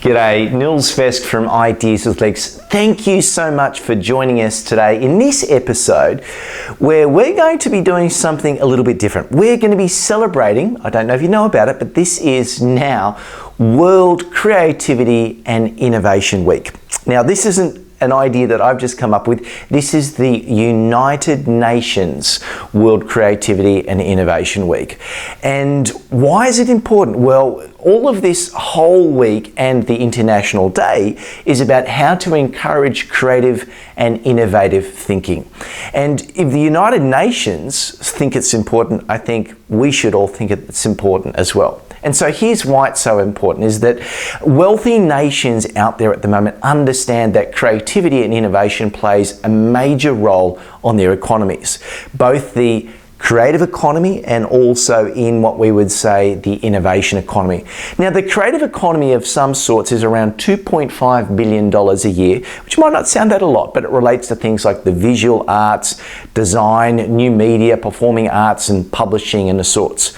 G'day, Nils Vesk from Ideas with Legs. Thank you so much for joining us today in this episode where we're going to be doing something a little bit different. We're going to be celebrating, I don't know if you know about it, but this is now World Creativity and Innovation Week. Now, this isn't an idea that I've just come up with. This is the United Nations World Creativity and Innovation Week. And why is it important? Well, all of this whole week and the International Day is about how to encourage creative and innovative thinking. And if the United Nations think it's important, I think we should all think it's important as well. And so here's why it's so important, is that wealthy nations out there at the moment understand that creativity and innovation plays a major role on their economies, both the creative economy and also in what we would say the innovation economy. Now, the creative economy of some sorts is around $2.5 billion a year, which might not sound that a lot, but it relates to things like the visual arts, design, new media, performing arts and publishing and the sorts,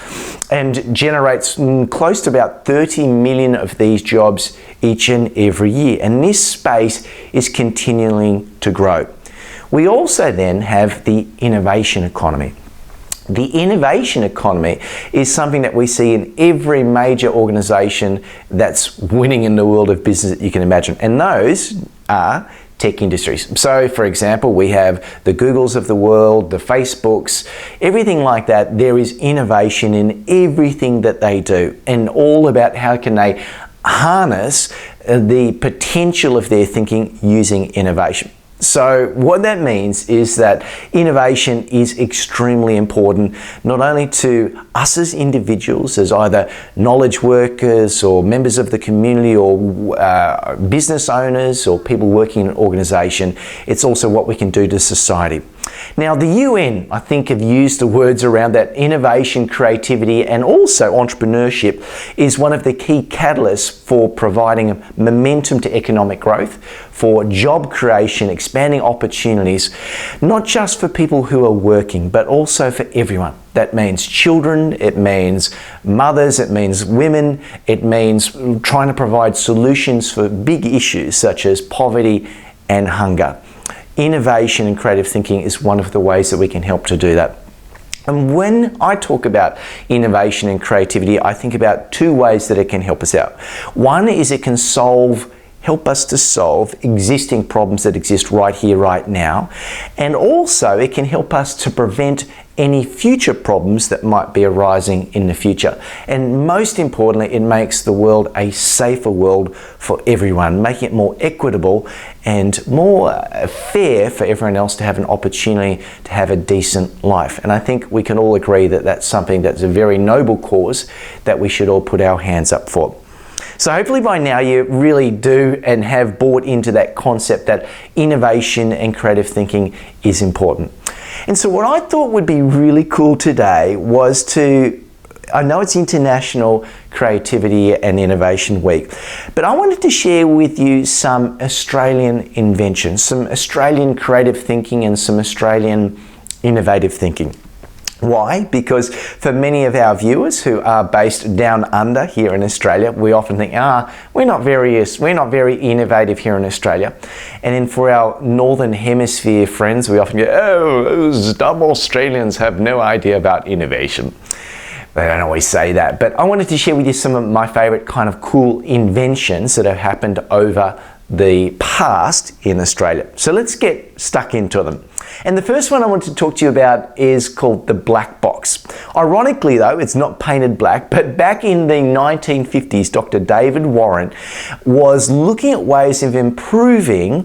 and generates close to about 30 million of these jobs each and every year. And this space is continuing to grow. We also then have the innovation economy. The innovation economy is something that we see in every major organization that's winning in the world of business that you can imagine. And those are tech industries. So, for example, we have the Googles of the world, the Facebooks, everything like that. There is innovation in everything that they do, and all about how can they harness the potential of their thinking using innovation. So what that means is that innovation is extremely important, not only to us as individuals, as either knowledge workers or members of the community or business owners or people working in an organization, it's also what we can do to society. Now, the UN, I think, have used the words around that innovation, creativity, and also entrepreneurship is one of the key catalysts for providing momentum to economic growth, for job creation, expanding opportunities, not just for people who are working, but also for everyone. That means children, it means mothers, it means women, it means trying to provide solutions for big issues such as poverty and hunger. Innovation and creative thinking is one of the ways that we can help to do that. And when I talk about innovation and creativity, I think about two ways that it can help us out. One is it can help us to solve existing problems that exist right here, right now. And also it can help us to prevent any future problems that might be arising in the future. And most importantly, it makes the world a safer world for everyone, making it more equitable and more fair for everyone else to have an opportunity to have a decent life. And I think we can all agree that that's something that's a very noble cause that we should all put our hands up for. So hopefully by now you really do and have bought into that concept that innovation and creative thinking is important. And so what I thought would be really cool today was I know it's International Creativity and Innovation Week, but I wanted to share with you some Australian inventions, some Australian creative thinking and some Australian innovative thinking. Why? Because for many of our viewers who are based down under here in Australia, we often think, we're not very innovative here in Australia. And then for our Northern Hemisphere friends, we often go, those dumb Australians have no idea about innovation. They don't always say that, but I wanted to share with you some of my favorite kind of cool inventions that have happened over the past in Australia. So let's get stuck into them. And the first one I want to talk to you about is called the black box. Ironically though, it's not painted black, but back in the 1950s, Dr. David Warren was looking at ways of improving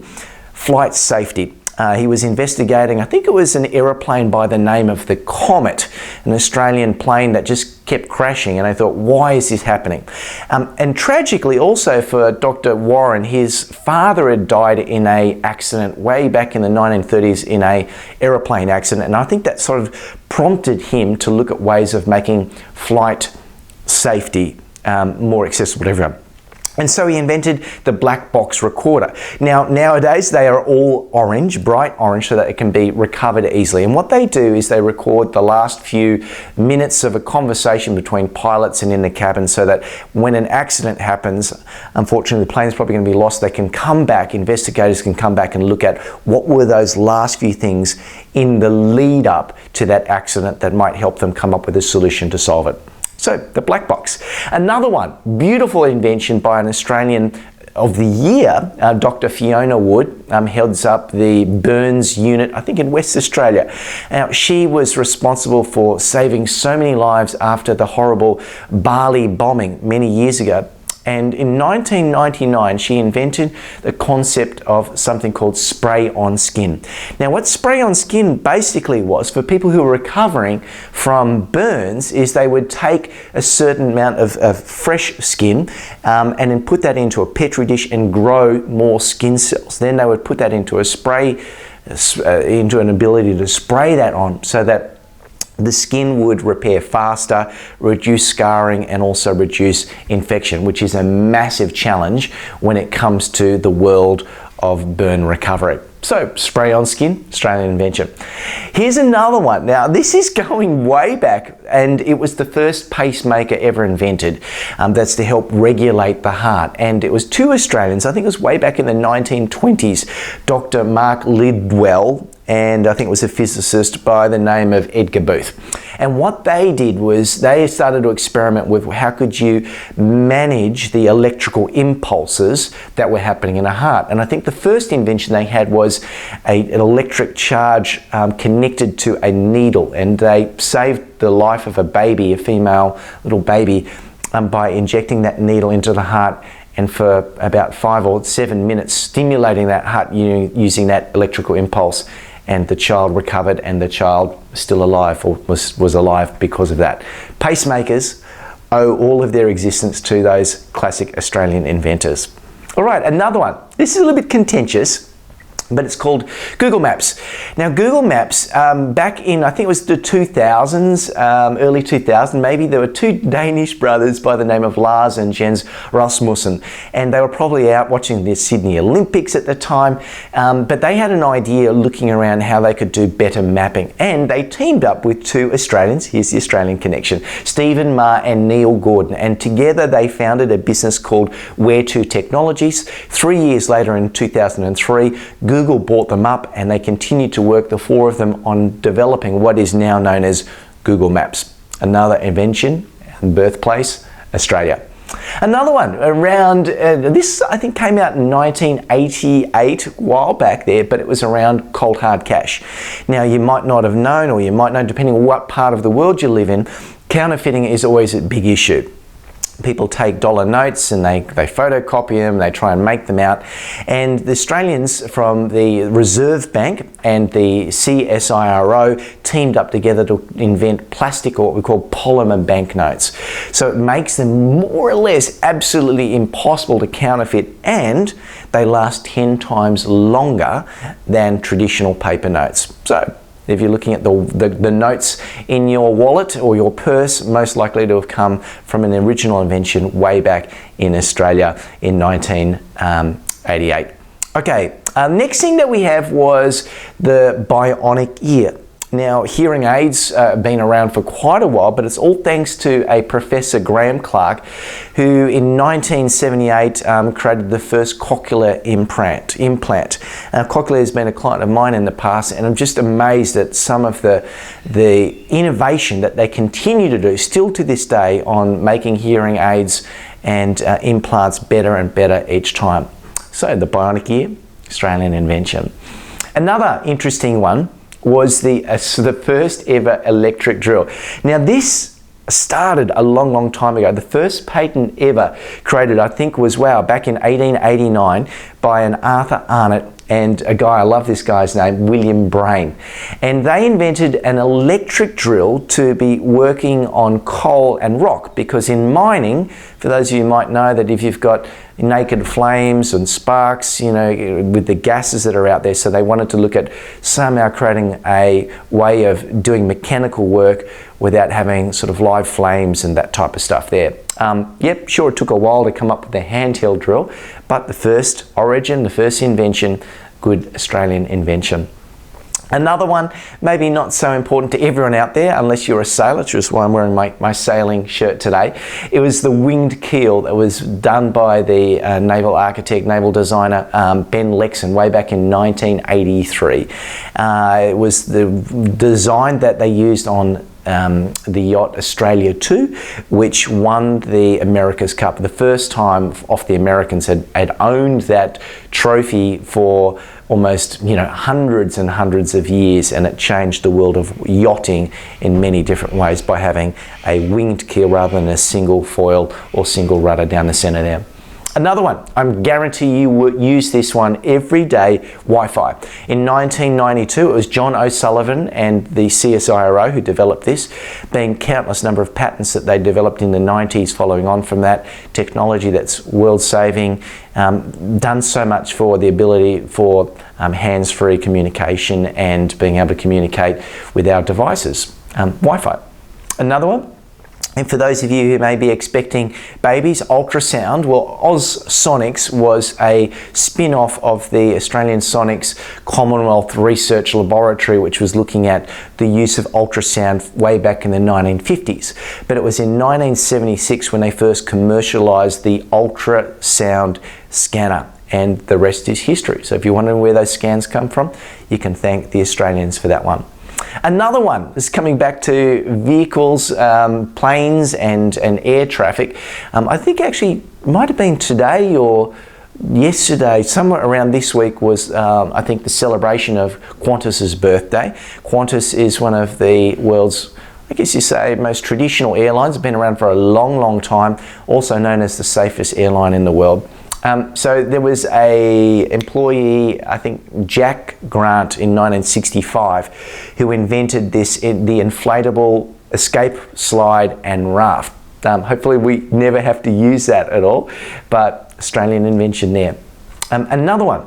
flight safety. He was investigating, I think it was an aeroplane by the name of the Comet, an Australian plane that just kept crashing, and I thought, why is this happening? And tragically also for Dr. Warren, his father had died in an accident way back in the 1930s in an aeroplane accident, and I think that sort of prompted him to look at ways of making flight safety more accessible to everyone. And so he invented the black box recorder. Now, nowadays they are all orange, bright orange, so that it can be recovered easily. And what they do is they record the last few minutes of a conversation between pilots and in the cabin, so that when an accident happens, unfortunately the plane's probably going to be lost, they can come back, investigators can come back and look at what were those last few things in the lead up to that accident that might help them come up with a solution to solve it. So, the black box. Another one, beautiful invention by an Australian of the year, Dr. Fiona Wood, heads up the burns unit, I think in West Australia. Now, she was responsible for saving so many lives after the horrible Bali bombing many years ago. And in 1999, she invented the concept of something called spray on skin. Now, what spray on skin basically was for people who were recovering from burns is they would take a certain amount of fresh skin and then put that into a petri dish and grow more skin cells. Then they would put that into a spray, into an ability to spray that on so that the skin would repair faster, reduce scarring, and also reduce infection, which is a massive challenge when it comes to the world of burn recovery. So, spray on skin, Australian invention. Here's another one. Now, this is going way back, and it was the first pacemaker ever invented. That's to help regulate the heart. And it was two Australians, I think it was way back in the 1920s, Dr. Mark Lidwell, and I think it was a physicist by the name of Edgar Booth. And what they did was they started to experiment with how could you manage the electrical impulses that were happening in a heart. And I think the first invention they had was an electric charge connected to a needle, and they saved the life of a baby, a female little baby, by injecting that needle into the heart, and for about 5 or 7 minutes stimulating that heart using that electrical impulse. And the child recovered, and the child was still alive, or was alive because of that. Pacemakers owe all of their existence to those classic Australian inventors. All right, another one. This is a little bit contentious, but it's called Google Maps. Now, Google Maps, back in, I think it was the 2000s, early 2000s, maybe, there were two Danish brothers by the name of Lars and Jens Rasmussen, and they were probably out watching the Sydney Olympics at the time, but they had an idea looking around how they could do better mapping, and they teamed up with two Australians. Here's the Australian connection, Stephen Ma and Neil Gordon, and together they founded a business called Where To Technologies. 3 years later, in 2003, Google bought them up, and they continued to work, the four of them, on developing what is now known as Google Maps. Another invention and birthplace, Australia. Another one around, this I think came out in 1988, a while back there, but it was around cold hard cash. Now, you might not have known, or you might know, depending on what part of the world you live in, counterfeiting is always a big issue. People take dollar notes and they photocopy them, they try and make them out. And the Australians from the Reserve Bank and the CSIRO teamed up together to invent plastic, or what we call polymer banknotes. So it makes them more or less absolutely impossible to counterfeit, and they last 10 times longer than traditional paper notes. So if you're looking at the notes in your wallet or your purse, most likely to have come from an original invention way back in Australia in 1988. Okay, next thing that we have was the Bionic Ear. Now, hearing aids have been around for quite a while, but it's all thanks to a Professor Graham Clark, who in 1978 created the first cochlear implant. Cochlear has been a client of mine in the past, and I'm just amazed at some of the innovation that they continue to do still to this day on making hearing aids and implants better and better each time. So the Bionic Ear, Australian invention. Another interesting one was the first ever electric drill. Now, this started a long time ago. The first patent ever created, I think, was, back in 1889 by an Arthur Arnott and a guy, I love this guy's name, William Brain. And they invented an electric drill to be working on coal and rock, because in mining, for those of you who might know that if you've got naked flames and sparks, with the gases that are out there. So they wanted to look at somehow creating a way of doing mechanical work without having sort of live flames and that type of stuff there. Yep, sure, it took a while to come up with the handheld drill, but the first origin, the first invention, good Australian invention. Another one, maybe not so important to everyone out there, unless you're a sailor, which is why I'm wearing my sailing shirt today. It was the winged keel that was done by the naval architect, naval designer, Ben Lexon, way back in 1983. It was the design that they used on the yacht Australia 2, which won the America's Cup. The first time off the Americans had owned that trophy for almost hundreds and hundreds of years, and it changed the world of yachting in many different ways by having a winged keel rather than a single foil or single rudder down the center there. Another one, I'm guarantee you will use this one every day, Wi-Fi. In 1992, it was John O'Sullivan and the CSIRO who developed this, being countless number of patents that they developed in the 90s following on from that. Technology that's world-saving, done so much for the ability for hands-free communication and being able to communicate with our devices. Wi-Fi. Another one. And for those of you who may be expecting babies, ultrasound, well, Oz Sonics was a spin-off of the Australian Sonics Commonwealth Research Laboratory, which was looking at the use of ultrasound way back in the 1950s. But it was in 1976 when they first commercialised the ultrasound scanner, and the rest is history. So if you're wondering where those scans come from, you can thank the Australians for that one. Another one is coming back to vehicles, planes and air traffic. I think actually might have been today or yesterday, somewhere around this week was I think the celebration of Qantas's birthday. Qantas is one of the world's, I guess you say, most traditional airlines. It's been around for a long, long time, also known as the safest airline in the world. So there was a employee, I think Jack Grant in 1965, who invented the inflatable escape slide and raft. Hopefully we never have to use that at all, but Australian invention there. Another one,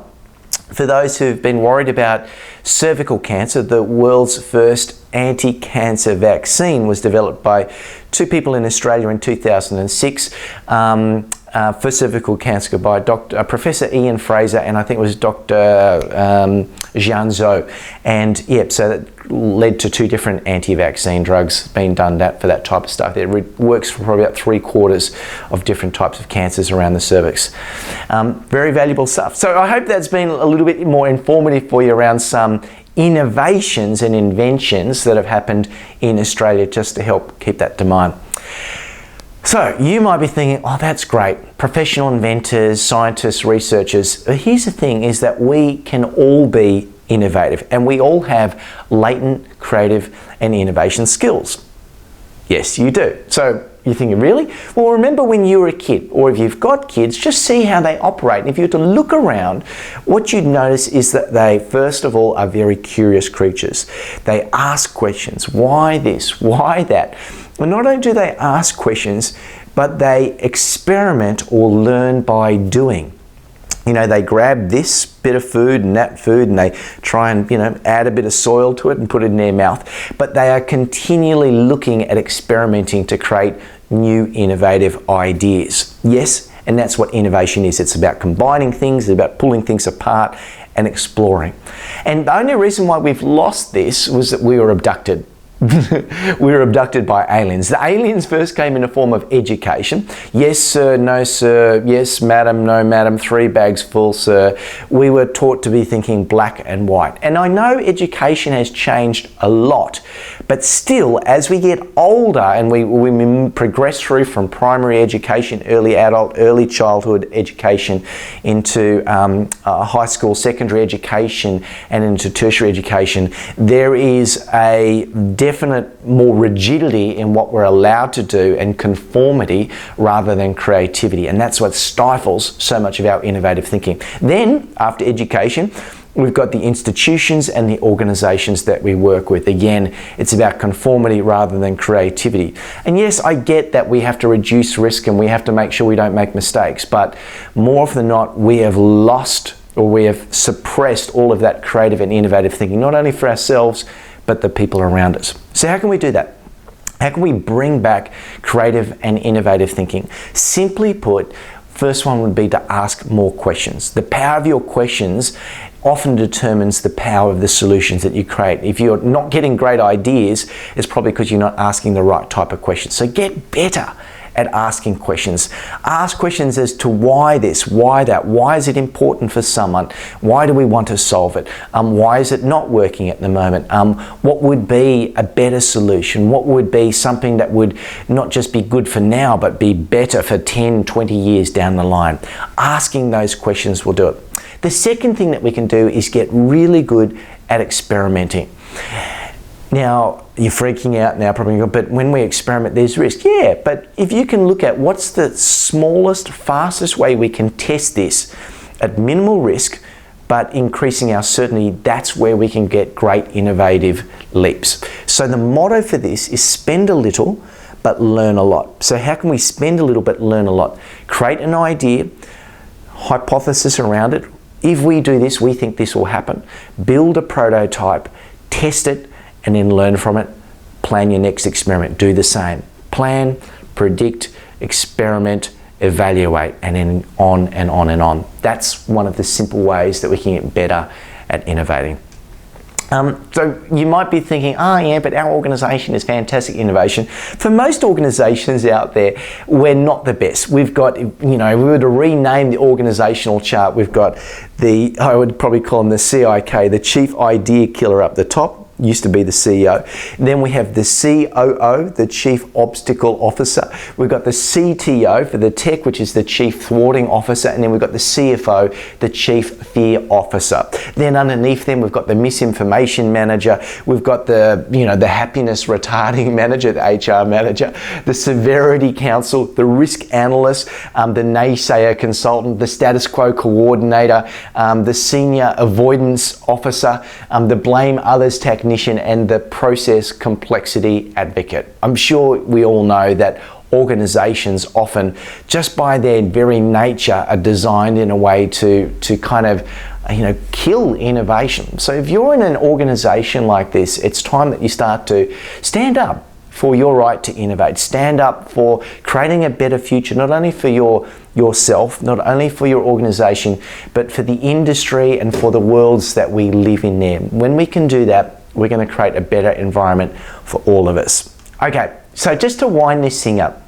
for those who've been worried about cervical cancer, the world's first anti-cancer vaccine was developed by two people in Australia in 2006. For cervical cancer by Professor Ian Fraser and I think it was Dr. Jian Zhou. And yep, so that led to two different anti-vaccine drugs being done for that type of stuff. It works for probably about 3/4 of different types of cancers around the cervix. Very valuable stuff. So I hope that's been a little bit more informative for you around some innovations and inventions that have happened in Australia just to help keep that to mind. So you might be thinking, oh, that's great. Professional inventors, scientists, researchers. But here's the thing is that we can all be innovative and we all have latent creative and innovation skills. Yes, you do. So you're thinking, really? Well, remember when you were a kid, or if you've got kids, just see how they operate. And if you were to look around, what you'd notice is that they, first of all, are very curious creatures. They ask questions. Why this? Why that? Well, not only do they ask questions, but they experiment or learn by doing. They grab this bit of food and that food and they try and, add a bit of soil to it and put it in their mouth. But they are continually looking at experimenting to create new innovative ideas. Yes, and that's what innovation is. It's about combining things, it's about pulling things apart and exploring. And the only reason why we've lost this was that we were abducted. We were abducted by aliens. The aliens first came in a form of education. Yes, sir, no, sir. Yes, madam, no, madam. 3 bags full, sir. We were taught to be thinking black and white. And I know education has changed a lot, but still, as we get older and we progress through from primary education, early adult, early childhood education into high school, secondary education, and into tertiary education, there is a definite more rigidity in what we're allowed to do and conformity rather than creativity. And that's what stifles so much of our innovative thinking. Then, after education, We've got the institutions and the organizations that we work with. Again, it's about conformity rather than creativity. And yes, I get that we have to reduce risk and we have to make sure we don't make mistakes, but more often than not, we have lost or we have suppressed all of that creative and innovative thinking, not only for ourselves, but the people around us. So how can we do that? How can we bring back creative and innovative thinking? Simply put, first one would be to ask more questions. The power of your questions often determines the power of the solutions that you create. If you're not getting great ideas, it's probably because you're not asking the right type of questions. So get better at asking questions. Ask questions as to why this, why that, why is it important for someone, why do we want to solve it, why is it not working at the moment, what would be a better solution, what would be something that would not just be good for now but be better for 10, 20 years down the line. Asking those questions will do it. The second thing that we can do is get really good at experimenting. Now, you're freaking out now probably, but when we experiment, there's risk. Yeah, but if you can look at what's the smallest, fastest way we can test this at minimal risk, but increasing our certainty, that's where we can get great innovative leaps. So the motto for this is spend a little, but learn a lot. So how can we spend a little, but learn a lot? Create an idea, hypothesis around it. If we do this, we think this will happen. Build a prototype, test it, and then learn from it. Plan your next experiment. Do the same. Plan, predict, experiment, evaluate, and then on and on and on. That's one of the simple ways that we can get better at innovating. So you might be thinking, oh yeah, but our organization is fantastic innovation. For most organizations out there, we're not the best. We've got, if we were to rename the organizational chart, we've got I would probably call them the CIK, the Chief Idea Killer up the top. Used to be the CEO. Then we have the COO, the Chief Obstacle Officer. We've got the CTO for the tech, which is the Chief Thwarting Officer. And then we've got the CFO, the Chief Fear Officer. Then underneath them, we've got the Misinformation Manager. We've got the, the Happiness Retarding Manager, the HR Manager, the Severity Counsel, the Risk Analyst, the Naysayer Consultant, the Status Quo Coordinator, the Senior Avoidance Officer, the Blame Others Technician, and the Process Complexity Advocate. I'm sure we all know that organizations often, just by their very nature, are designed in a way to kind of kill innovation. So if you're in an organization like this, it's time that you start to stand up for your right to innovate. Stand up for creating a better future, not only for yourself, not only for your organization, but for the industry and for the worlds that we live in there. When we can do that, we're going to create a better environment for all of us. Okay, so just to wind this thing up,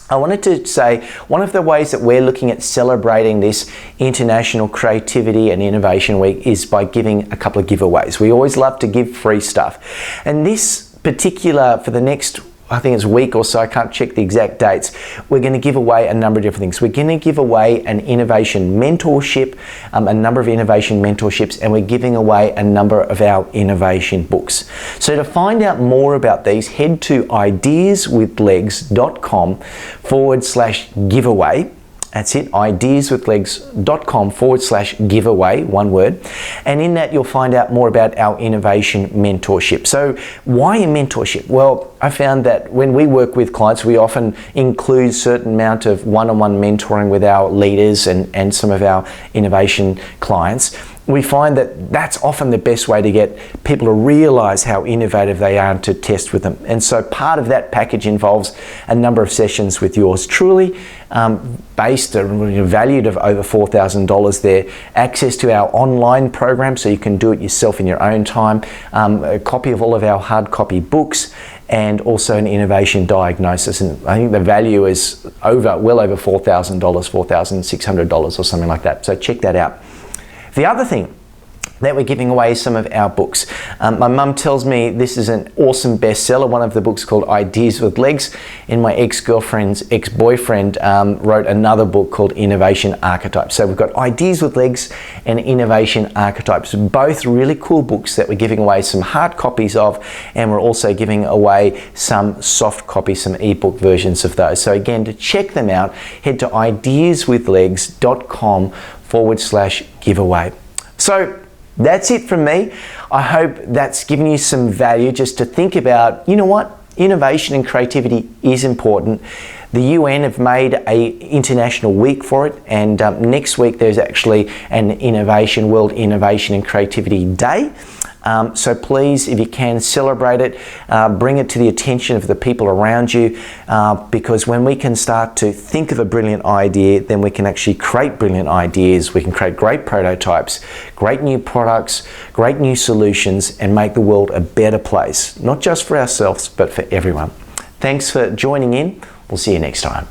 I wanted to say one of the ways that we're looking at celebrating this International Creativity and Innovation Week is by giving a couple of giveaways. We always love to give free stuff. And this particular, for the next, I think it's a week or so, I can't check the exact dates, we're going to give away a number of different things. We're going to give away an innovation mentorship, a number of innovation mentorships, and we're giving away a number of our innovation books. So to find out more about these, head to ideaswithlegs.com/giveaway. That's it, ideaswithlegs.com/giveaway, one word. And in that, you'll find out more about our innovation mentorship. So why a mentorship? Well, I found that when we work with clients, we often include certain amount of one-on-one mentoring with our leaders and some of our innovation clients. We find that that's often the best way to get people to realize how innovative they are and to test with them. And so part of that package involves a number of sessions with yours truly, based and valued of over $4,000 there, access to our online program so you can do it yourself in your own time, a copy of all of our hard copy books, and also an innovation diagnosis. And I think the value is well over $4,000, $4,600 or something like that. So check that out. The other thing that we're giving away is some of our books. My mum tells me this is an awesome bestseller. One of the books called Ideas with Legs, and my ex-girlfriend's ex-boyfriend wrote another book called Innovation Archetypes. So we've got Ideas with Legs and Innovation Archetypes, both really cool books that we're giving away some hard copies of, and we're also giving away some soft copies, some ebook versions of those. So again, to check them out, head to ideaswithlegs.com/giveaway. So That's it from me. I hope that's given you some value just to think about, you know what? Innovation and creativity is important. The UN have made an international week for it, and next week there's actually an World Innovation and Creativity Day. So please, if you can, celebrate it, bring it to the attention of the people around you, because when we can start to think of a brilliant idea, then we can actually create brilliant ideas. We can create great prototypes, great new products, great new solutions, and make the world a better place, not just for ourselves, but for everyone. Thanks for joining in. We'll see you next time.